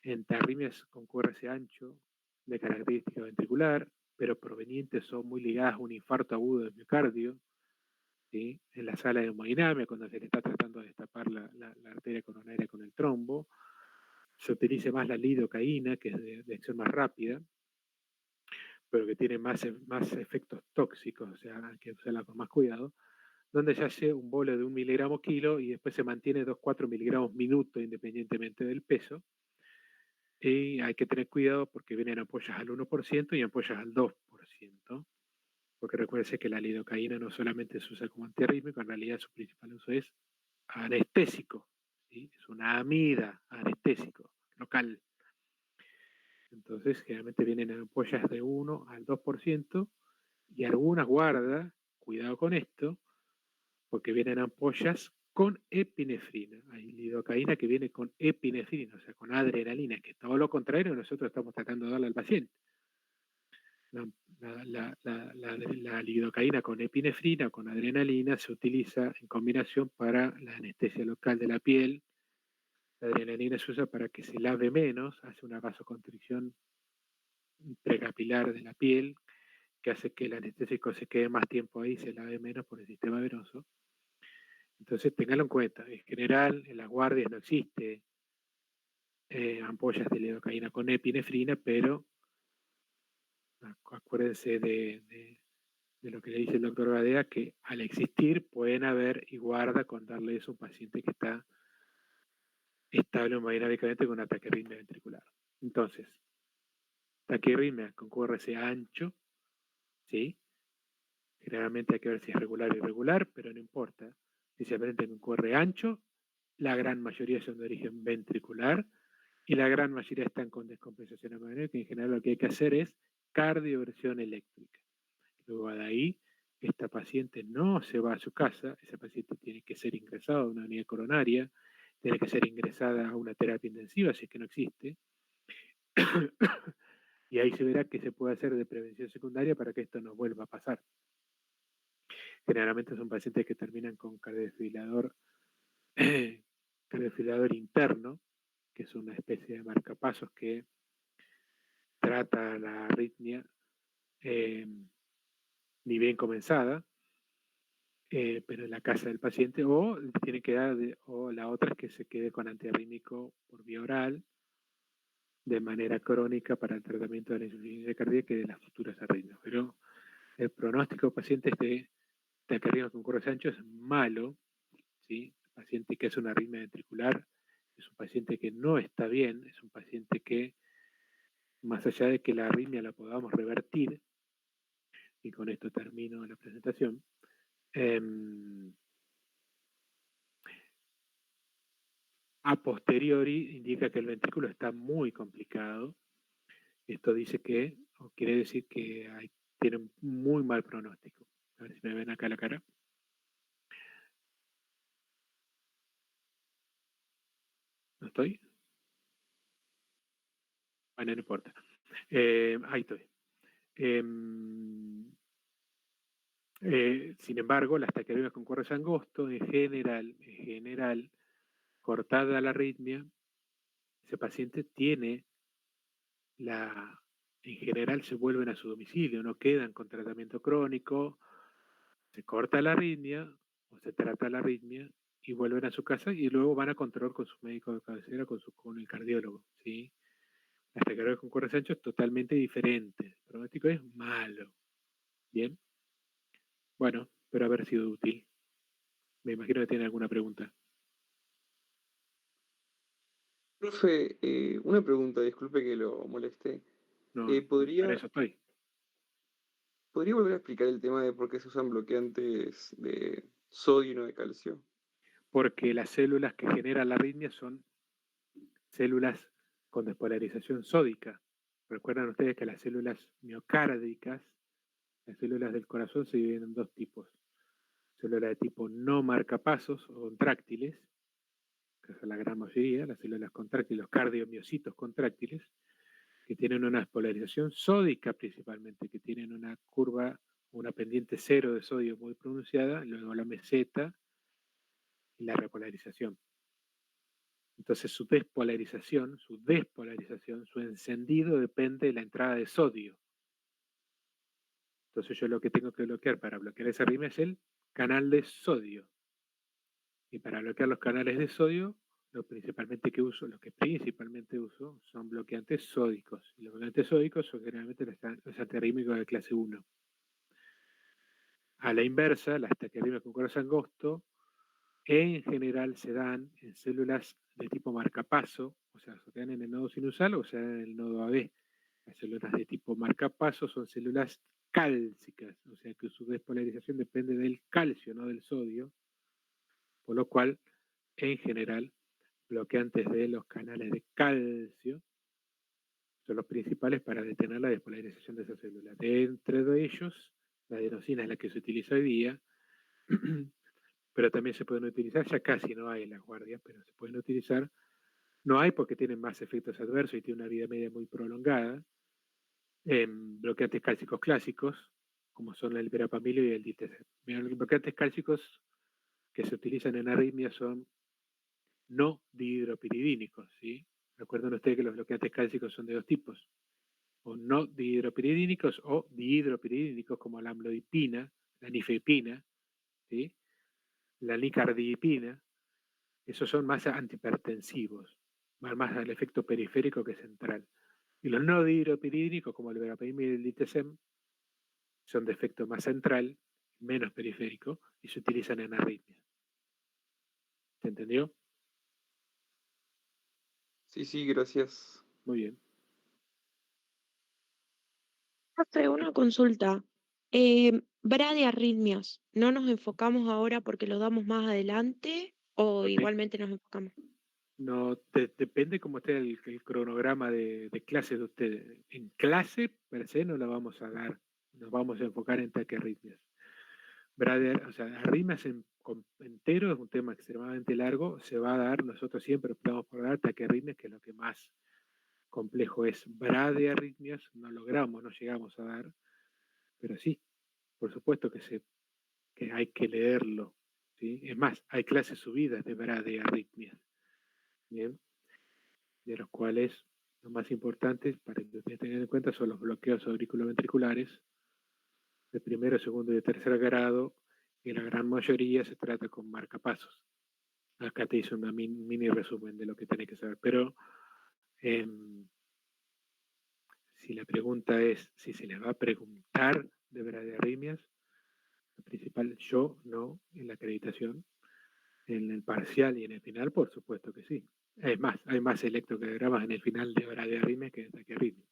en arritmias con QRS ancho, de característica ventricular, pero provenientes o muy ligadas a un infarto agudo del miocardio, ¿sí?, en la sala de hemodinamia, cuando se le está tratando de destapar la arteria coronaria con el trombo. Se utiliza más la lidocaína, que es de acción más rápida, pero que tiene más efectos tóxicos, o sea, hay que usarla con más cuidado, donde se hace un bolo de 1 miligramo kilo y después se mantiene 2-4 miligramos minuto independientemente del peso. Y hay que tener cuidado porque vienen ampollas al 1% y ampollas al 2%, porque recuérdense que la lidocaína no solamente se usa como antiarrítmico, en realidad su principal uso es anestésico, ¿sí? Es una amida anestésico local. Entonces, generalmente vienen en ampollas de 1 al 2% y algunas guarda, cuidado con esto, porque vienen ampollas con epinefrina. Hay lidocaína que viene con epinefrina, o sea, con adrenalina, que es todo lo contrario nosotros estamos tratando de darle al paciente. La lidocaína con epinefrina o con adrenalina se utiliza en combinación para la anestesia local de la piel. La adrenalina se usa para que se lave menos, hace una vasoconstricción precapilar de la piel, que hace que el anestésico se quede más tiempo ahí, se lave menos por el sistema venoso. Entonces, ténganlo en cuenta. En general, en las guardias no existe ampollas de lidocaína con epinefrina, pero acuérdense de lo que le dice el doctor Badea, que al existir pueden haber y guarda con darle eso a un paciente que está estable hemodinámicamente con una taquiarritmia ventricular. Entonces, taquiarritmia con QRS ancho, ¿sí? Generalmente hay que ver si es regular o irregular, pero no importa. Si se aprende con QR ancho, la gran mayoría son de origen ventricular y la gran mayoría están con descompensación hemodinámica, que en general lo que hay que hacer es cardioversión eléctrica. Luego de ahí, esta paciente no se va a su casa, esa paciente tiene que ser ingresada a una unidad coronaria, tiene que ser ingresada a una terapia intensiva, si es que no existe, y ahí se verá qué se puede hacer de prevención secundaria para que esto no vuelva a pasar. Generalmente son pacientes que terminan con cardiofibrilador interno, que es una especie de marcapasos que trata la arritmia ni bien comenzada, pero en la casa del paciente, o tiene que dar, o la otra es que se quede con antiarrítmico por vía oral de manera crónica para el tratamiento de la insuficiencia cardíaca y de las futuras arritmias. Pero el pronóstico de pacientes de taquiarritmia con QRS ancho es malo, ¿sí? El paciente que hace una arritmia ventricular es un paciente que no está bien, es un paciente que, más allá de que la arritmia la podamos revertir, y con esto termino la presentación, a posteriori indica que el ventrículo está muy complicado. Esto dice que, o quiere decir que tiene un muy mal pronóstico. A ver si me ven acá la cara. ¿No estoy? Bueno, no importa. Ahí estoy. Sin embargo, las taquiarritmias con QRS angosto, en general, cortada la arritmia, ese paciente tiene en general se vuelven a su domicilio, no quedan con tratamiento crónico, se corta la arritmia o se trata la arritmia y vuelven a su casa y luego van a control con su médico de cabecera, con el cardiólogo, ¿sí? Las taquiarritmias con QRS ancho es totalmente diferente, el pronóstico es malo, ¿bien? Bueno, espero haber sido útil. Me imagino que tiene alguna pregunta. Profe, una pregunta, disculpe que lo moleste. No, para ¿Podría, eso estoy. ¿podría volver a explicar el tema de por qué se usan bloqueantes de sodio y no de calcio? Porque las células que generan la arritmia son células con despolarización sódica. Recuerdan ustedes que las células miocárdicas, las células del corazón, se dividen en dos tipos. Células de tipo no marcapasos o contráctiles, que es la gran mayoría, las células contráctiles, los cardiomiocitos contráctiles, que tienen una despolarización sódica principalmente, que tienen una curva, una pendiente cero de sodio muy pronunciada, luego la meseta y la repolarización. Entonces su despolarización, su encendido depende de la entrada de sodio. Entonces yo lo que tengo que bloquear para bloquear esa arritmia es el canal de sodio. Y para bloquear los canales de sodio, lo que principalmente uso son bloqueantes sódicos. Y los bloqueantes sódicos son generalmente los antiarrítmicos de clase 1. A la inversa, las taquiarritmias con corazón angosto en general se dan en células de tipo marcapaso, o sea, se dan en el nodo sinusal o sea en el nodo AB. Las células de tipo marcapaso son células cálcicas, o sea que su despolarización depende del calcio, no del sodio, por lo cual, en general, bloqueantes de los canales de calcio son los principales para detener la despolarización de esas células. Entre de ellos, la adenosina es la que se utiliza hoy día, pero también se pueden utilizar, ya casi no hay en las guardias, pero se pueden utilizar. No hay porque tienen más efectos adversos y tienen una vida media muy prolongada. Bloqueantes cálcicos clásicos, como son el verapamil y el diltiazem. Los bloqueantes cálcicos que se utilizan en arritmias son no dihidropiridínicos, ¿sí? Recuerden ustedes que los bloqueantes cálcicos son de dos tipos, o no dihidropiridínicos o dihidropiridínicos, como la amlodipina, la nifedipina, ¿sí? La nicardipina. Esos son más antihipertensivos, van más al efecto periférico que central. Y los no dihidropiridínicos, como el verapamil y el diltiazem, son de efecto más central, menos periférico, y se utilizan en arritmias. ¿Se entendió? Sí, gracias. Muy bien. Profe, una consulta. Bradiarritmias, ¿no nos enfocamos ahora porque los damos más adelante o No, igualmente nos enfocamos? depende cómo esté el cronograma de clases de ustedes. En clase, per se, no la vamos a dar. Nos vamos a enfocar en taquiarritmias. O sea, arritmias entero es un tema extremadamente largo. Se va a dar, nosotros siempre optamos por dar taquiarritmias, que es lo que más complejo es. Bradiarritmias no logramos, no llegamos a dar, pero sí, por supuesto que hay que leerlo, ¿sí? Es más, hay clases subidas de bradiarritmias, ¿bien? De los cuales los más importantes, para que ustedes tengan en cuenta, son los bloqueos auriculoventriculares de primero, segundo y tercer grado, y la gran mayoría se trata con marcapasos. Acá te hice un mini resumen de lo que tenés que saber, pero si la pregunta es si se les va a preguntar de bradiarritmias, la principal, yo no, en la acreditación, en el parcial y en el final, por supuesto que sí. Es más, hay más electrocardiogramas en el final de bradiarritmias que de taquiarritmias.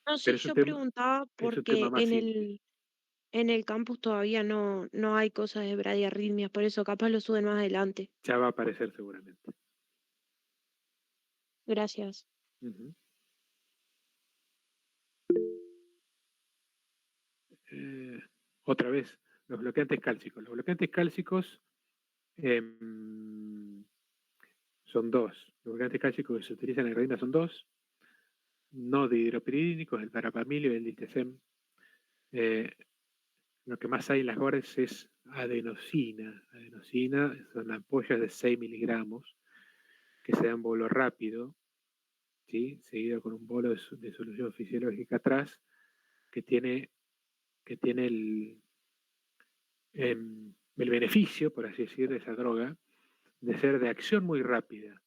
No, Pero sí, yo preguntaba es un tema porque más simple. en el campus todavía no hay cosas de bradiarritmias, por eso capaz lo suben más adelante. Ya va a aparecer seguramente. Gracias. Uh-huh. Otra vez, los bloqueantes cálcicos. Los bloqueantes cálcicos son dos. Los bloqueantes cálcicos que se utilizan en reina son dos. No dihidropiridínicos, el verapamil y el diltiazem. Lo que más hay en las guardias es adenosina. Adenosina son ampollas de 6 miligramos que se dan bolo rápido, ¿sí? Seguido con un bolo de solución fisiológica atrás, que tiene el beneficio, por así decir, de esa droga, de ser de acción muy rápida.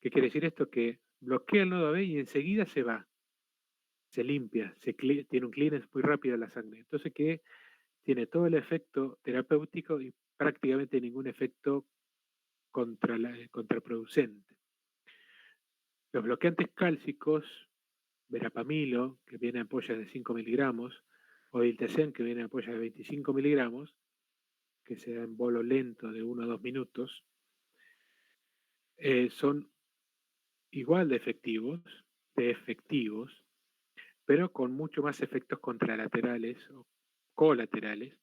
¿Qué quiere decir esto? Que bloquea el nodo B y enseguida se va, se limpia, tiene un clearance muy rápido de la sangre. Entonces que tiene todo el efecto terapéutico y prácticamente ningún efecto contraproducente. Los bloqueantes cálcicos, verapamilo, que viene en ampollas de 5 miligramos, o diltiazem, que viene en ampollas de 25 miligramos, que se da en bolo lento de 1 a 2 minutos, son igual de efectivos, pero con mucho más efectos contralaterales o colaterales,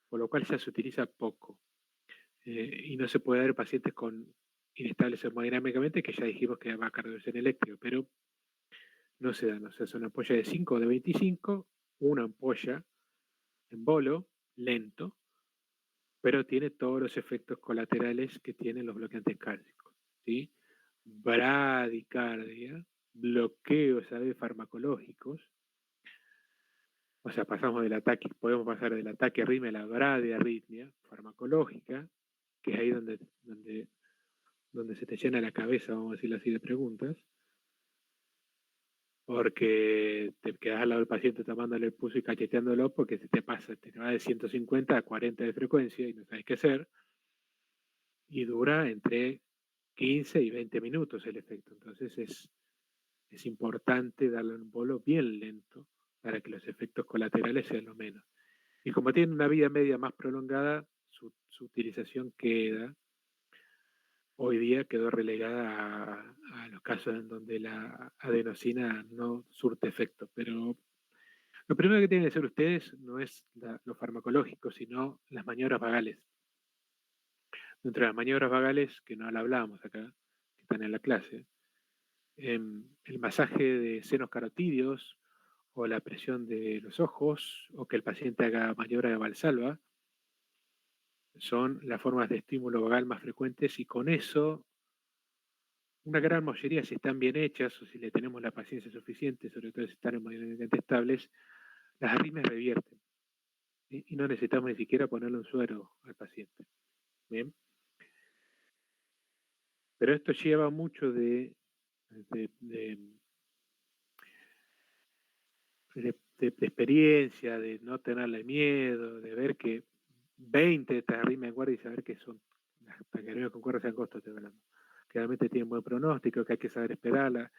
por lo cual ya se utiliza poco. Y no se puede dar en pacientes con inestables hemodinámicamente, que ya dijimos que va a cardioversion eléctrico, pero no se dan. O sea, son ampollas de 5 o de 25, una ampolla en bolo, lento, pero tiene todos los efectos colaterales que tienen los bloqueantes cálcicos, ¿sí? Bradicardia, bloqueos farmacológicos, o sea, podemos pasar del ataque arritmia a la bradiarritmia farmacológica, que es ahí donde se te llena la cabeza, vamos a decirlo así, de preguntas, porque te quedas al lado del paciente tomándole el pulso y cacheteándolo porque se te pasa, te va de 150 a 40 de frecuencia y no sabes qué hacer, y dura entre 15 y 20 minutos el efecto. Entonces es importante darle un bolo bien lento para que los efectos colaterales sean lo menos. Y como tiene una vida media más prolongada, su utilización queda, hoy día quedó relegada a los casos en donde la adenosina no surte efecto. Pero lo primero que tienen que hacer ustedes no es lo farmacológico, sino las maniobras vagales. Entre las maniobras vagales, que no la hablamos acá, que están en la clase, el masaje de senos carotídeos o la presión de los ojos o que el paciente haga maniobra de Valsalva son las formas de estímulo vagal más frecuentes y con eso una gran mayoría, si están bien hechas o si le tenemos la paciencia suficiente, sobre todo si están hemodinámicamente estables, las arritmias revierten. ¿Sí? Y no necesitamos ni siquiera ponerle un suero al paciente. ¿Bien? Pero esto lleva mucho de experiencia, de no tenerle miedo, de ver que 20 de estas arritmias en guardia y saber que son las taquicardias con cuerdas angostas, estoy hablando. Que realmente tienen buen pronóstico, que hay que saber esperarla.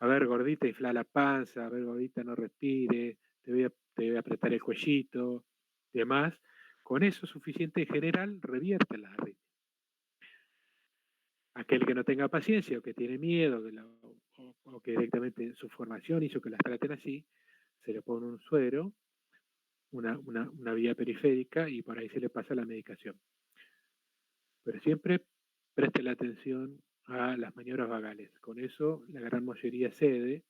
A ver, gordita, infla la panza, a ver, gordita, no respire, te voy a apretar el cuellito, demás. Con eso suficiente en general revierte las arritmias. Aquel que no tenga paciencia o que tiene miedo o que directamente su formación hizo que las traten así, se le pone un suero, una vía periférica y por ahí se le pasa la medicación. Pero siempre preste la atención a las maniobras vagales. Con eso la gran mayoría cede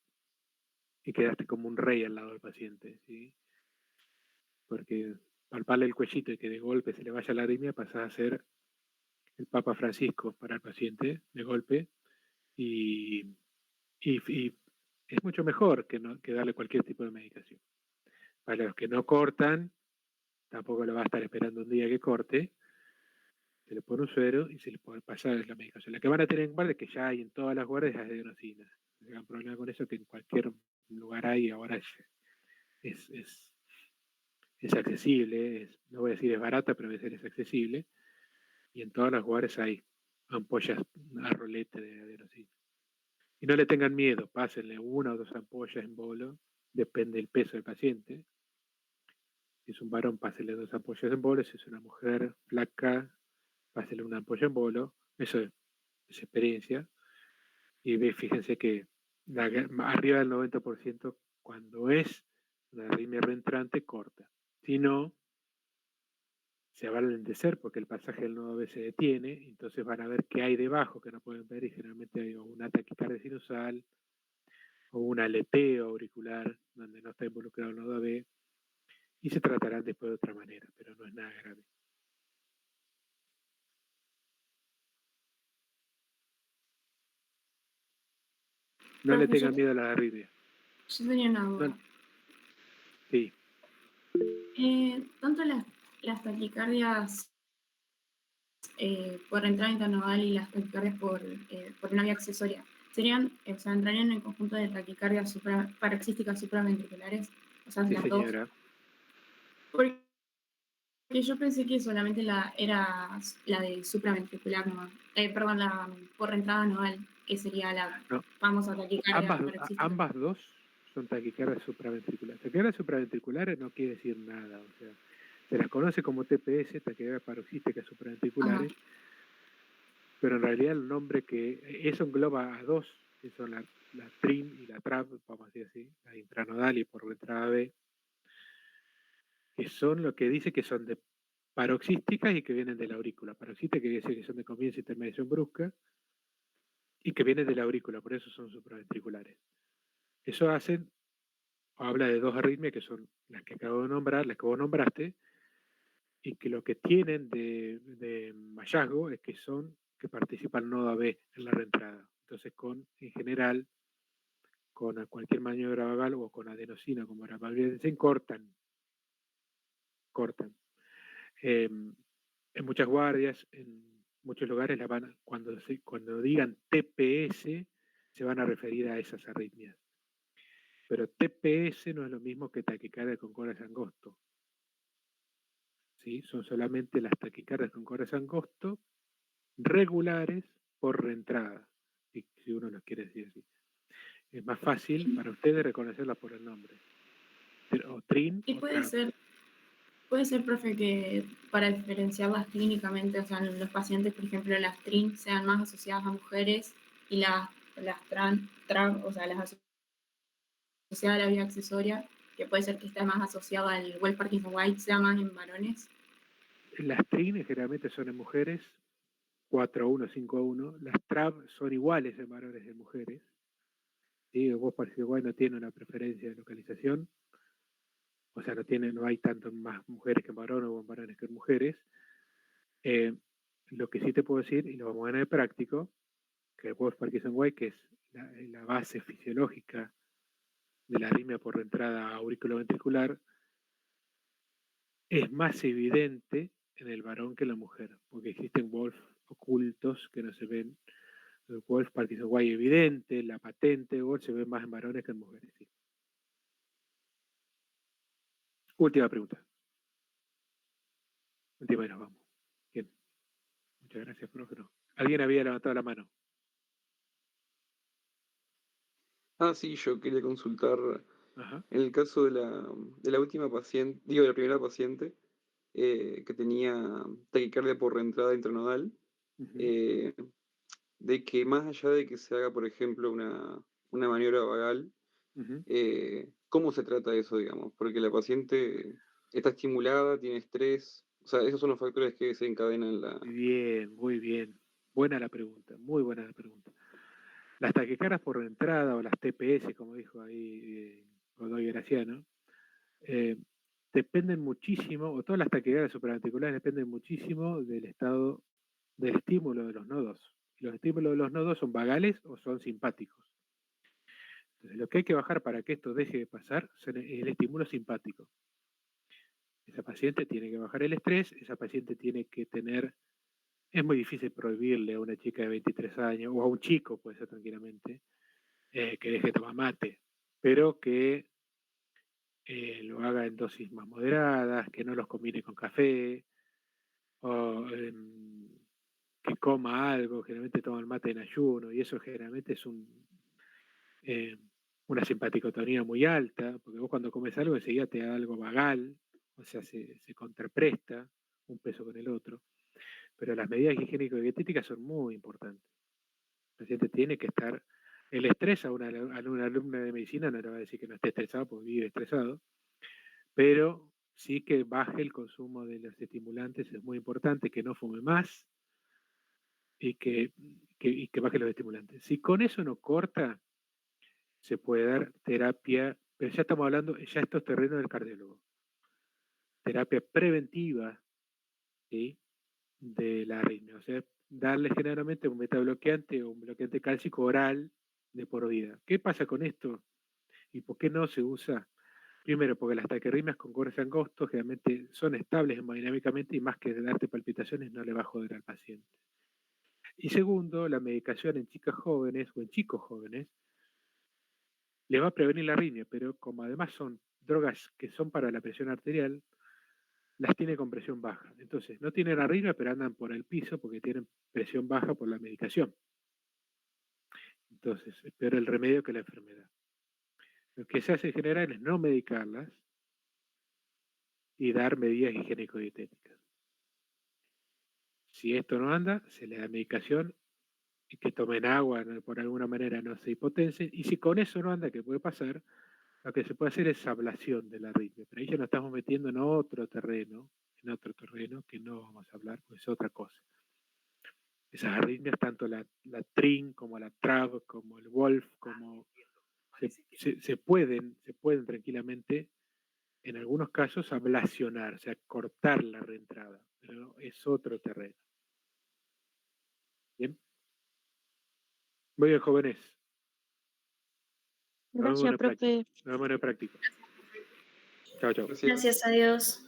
y quedaste como un rey al lado del paciente, ¿sí? Porque palparle el cuellito y que de golpe se le vaya la arritmia pasa a ser el Papa Francisco para el paciente de golpe y es mucho mejor que darle cualquier tipo de medicación. Para los que no cortan, tampoco lo va a estar esperando un día que corte, se le pone un suero y se le puede pasar la medicación. La que van a tener en guardia es que ya hay en todas las guardias es adenosina. No tengan problema con eso, que en cualquier lugar hay, ahora es accesible, no voy a decir es barata, pero a veces es accesible, y en todas las guardias hay ampollas a rolete de adenosina. Y no le tengan miedo, pásenle 1 o 2 ampollas en bolo, depende del peso del paciente. Si es un varón, pásenle 2 ampollas en bolo, si es una mujer flaca, pásenle 1 ampolla en bolo, eso es experiencia. Y fíjense que arriba del 90% cuando es una arritmia reentrante corta. Si no, se va a lentecer porque el pasaje del nodo B se detiene, entonces van a ver qué hay debajo que no pueden ver y generalmente hay una taquicardia sinusal o un aleteo auricular donde no está involucrado el nodo B y se tratarán después de otra manera, pero no es nada grave. No le tengan miedo a las arritmias. Yo tenía una duda. No, sí. Tanto las taquicardias por entrada intranodal y las taquicardias por una vía accesoria, entrarían en el conjunto de taquicardias paroxísticas supraventriculares, o sea, Sí, las señora. dos. Porque yo pensé que solamente era la de supraventricular nomás. Perdón, la por entrada nodal, que sería la No. famosa taquicardia paroxística. Ambas dos son taquicardias supraventriculares. Taquicardias supraventriculares no quiere decir nada, o sea, se las conoce como TPS, taquicardias paroxísticas supraventriculares, pero en realidad el nombre que eso engloba a dos, que son la TRIN y la TRAP, vamos a decir así, la intranodal y por entrada B, que son lo que dice que son de paroxísticas y que vienen de la aurícula. Paroxísticas que quiere decir que son de comienzo y terminación brusca y que vienen de la aurícula, por eso son supraventriculares. Eso habla de dos arritmias que son las que acabo de nombrar, las que vos nombraste, y que lo que tienen de hallazgo es que participa el nodo AB en la reentrada. Entonces, en general, con cualquier maniobra vagal o con adenosina, como era Valverde, cortan. En muchas guardias, en muchos lugares, cuando digan TPS, se van a referir a esas arritmias. Pero TPS no es lo mismo que taquicardia con corazón angosto. ¿Sí? Son solamente las taquicardias con corazón angosto regulares por reentrada, si uno lo quiere decir así. Es más fácil para ustedes reconocerlas por el nombre. O TRIN ¿Y o puede TRAP. ser Puede ser, profe, que para diferenciarlas clínicamente, o sea, en los pacientes, por ejemplo, las TRIN sean más asociadas a mujeres y las TRAV, o sea, las asociadas a la vía accesoria, que puede ser que esté más asociada al Well Parkinson White, sea más en varones. Las TRIN generalmente son en mujeres, 4-1, 5-1. Las TRAV son iguales en varones y en mujeres. ¿Sí? El Well Parkinson White no tiene una preferencia de localización. O sea, no hay tanto más mujeres que en varones o en varones que en mujeres. Lo que sí te puedo decir, y lo vamos a ver en el práctico, que el Wolf Parkinson White, que es la base fisiológica de la arritmia por entrada auriculoventricular, es más evidente en el varón que en la mujer, porque existen Wolf ocultos que no se ven. El Wolf Parkinson White evidente, la patente Wolf se ve más en varones que en mujeres. Sí. Última pregunta. Última y nos vamos. Bien. Muchas gracias, profe. ¿Alguien había levantado la mano? Sí, yo quería consultar, Ajá. en el caso de la última paciente, digo, de la primera paciente, que tenía taquicardia por reentrada intranodal, Uh-huh. de que más allá de que se haga, por ejemplo, una maniobra vagal, Uh-huh. ¿cómo se trata eso, digamos? Porque la paciente está estimulada, tiene estrés, o sea, esos son los factores que se encadenan la... Bien, muy bien. Buena la pregunta, muy buena la pregunta. Las taquicardias por entrada o las TPS, como dijo ahí Godoy Graciano, dependen muchísimo, o todas las taquicardias supraventriculares dependen muchísimo del estado del estímulo de los nodos. Los estímulos de los nodos son vagales o son simpáticos. Entonces, lo que hay que bajar para que esto deje de pasar es el estímulo simpático. Esa paciente tiene que bajar el estrés, esa paciente tiene que tener. Es muy difícil prohibirle a una chica de 23 años, o a un chico, puede ser tranquilamente, que deje de tomar mate, pero que lo haga en dosis más moderadas, que no los combine con café, o que coma algo, generalmente toma el mate en ayuno, y eso generalmente es una simpaticotonía muy alta, porque vos cuando comes algo enseguida te da algo vagal, o sea, se contrapresta un peso con el otro. Pero las medidas higiénico-dietéticas son muy importantes. El paciente tiene que estar. El estrés a una alumna de medicina no le va a decir que no esté estresado porque vive estresado, pero sí que baje el consumo de los estimulantes, es muy importante, que no fume más y que baje los estimulantes. Si con eso no corta, se puede dar terapia, pero ya estamos hablando, ya esto es terreno del cardiólogo, terapia preventiva, ¿sí? De la arritmia, o sea, darle generalmente un metabloqueante o un bloqueante cálcico oral de por vida. ¿Qué pasa con esto? ¿Y por qué no se usa? Primero, porque las taquirritmias con corres angostos generalmente son estables hemodinámicamente y más que darte palpitaciones no le va a joder al paciente. Y segundo, la medicación en chicas jóvenes o en chicos jóvenes le va a prevenir la arritmia, pero como además son drogas que son para la presión arterial, las tiene con presión baja. Entonces, no tienen arritmia, pero andan por el piso porque tienen presión baja por la medicación. Entonces, es peor el remedio que la enfermedad. Lo que se hace en general es no medicarlas y dar medidas higiénico-dietéticas. Si esto no anda, se le da medicación y que tomen agua, ¿no? Por alguna manera no se hipotensen. Y si con eso no anda, ¿qué puede pasar? Lo que se puede hacer es ablación de la arritmia. Pero ahí ya nos estamos metiendo en otro terreno que no vamos a hablar, pues es otra cosa. Esas arritmias, tanto la TRIN como la TRAV, como el WOLF, como se pueden tranquilamente, en algunos casos, ablacionar, o sea, cortar la reentrada, pero es otro terreno. ¿Bien? Muy bien, jóvenes. Gracias, profe. Nos vemos en el práctico. Chao, chao. Gracias. Gracias a Dios.